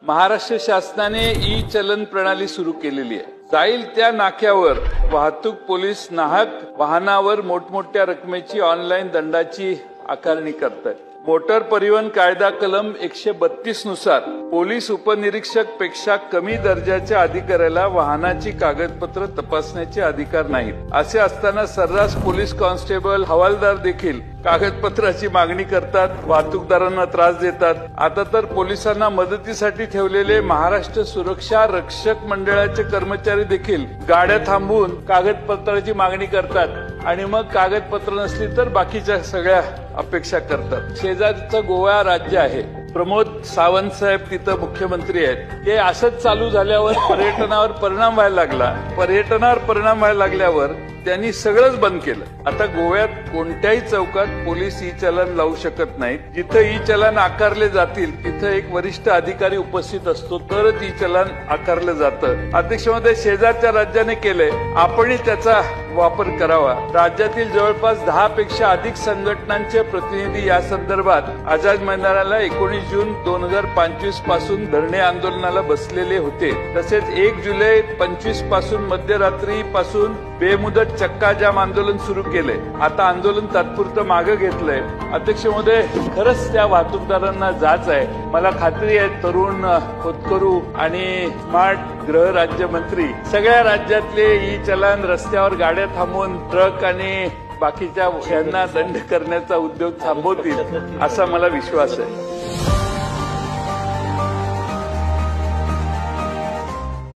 महाराष्ट्र शासनाने ई चलन प्रणाली सुरू केलेली आहे। जाईल त्या नाक्यावर वाहतूक पोलीस नाहक वाहनावर मोठमोठ्या रकमेची ऑनलाईन दंडाची आकारणी करतात। मोटर परिवहन कायदा कलम 132 नुसार पोलीस उपनिरीक्षक पेक्षा कमी दर्जाच्या अधिकाऱ्याला वाहनाची कागदपत्र तपासण्याचे अधिकार नाहीत। असे असताना सर्रास पोलीस कॉन्स्टेबल हवालदार देखील कागदपत्राची मागणी करतात, वाहतूकदारांना त्रास देतात। आता तर पोलिसांना मदतीसाठी ठेवलेले महाराष्ट्र सुरक्षा रक्षक मंडळाचे कर्मचारी देखील गाड्या थांबवून कागदपत्राची मागणी करतात आणि मग कागदपत्र नसली तर बाकीच्या सगळ्या अपेक्षा करतात। शेजारचं गोवा राज्य आहे, प्रमोद सावंत साहेब तिथं मुख्यमंत्री आहेत। ते असंच चालू झाल्यावर पर्यटनावर परिणाम व्हायला लागला। पर्यटनावर परिणाम व्हायला लागल्यावर त्यांनी सगळंच बंद केलं। आता गोव्यात कोणत्याही चौकात पोलीस ई चलन लावू शकत नाहीत। जिथं ई चलन आकारले जातील तिथं एक वरिष्ठ अधिकारी उपस्थित असतो तरच ई चलन आकारलं जातं। अध्यक्ष महोदय, शेजारच्या राज्याने केलंय, आपणही त्याचा वापर करावा। राज्यातील जवळपास 10 पेक्षा अधिक संघटनांचे प्रतिनिधी या संदर्भात आझाद मैदानाला 19 जून 2025 पासून धरणे आंदोलनाला बसलेले होते। तसेच 1 जुलै 25 पासून मध्यरात्री पासून बेमुदत चक्का जाम आंदोलन सुरू केले। आता आंदोलन तात्पुरतं मागे घेतलंय। अध्यक्ष महोदय, खरंच त्या वाहतूकदारांना जाच आहे। मला खात्री आहे तरुण होतकरू आणि स्मार्ट गृह राज्यमंत्री सगळ्या राज्यातले ई चलन रस्त्यावर गाड्या थांबवून ट्रक आणि बाकीच्या यांना दंड करण्याचा उद्योग थांबवतील असा मला विश्वास आहे।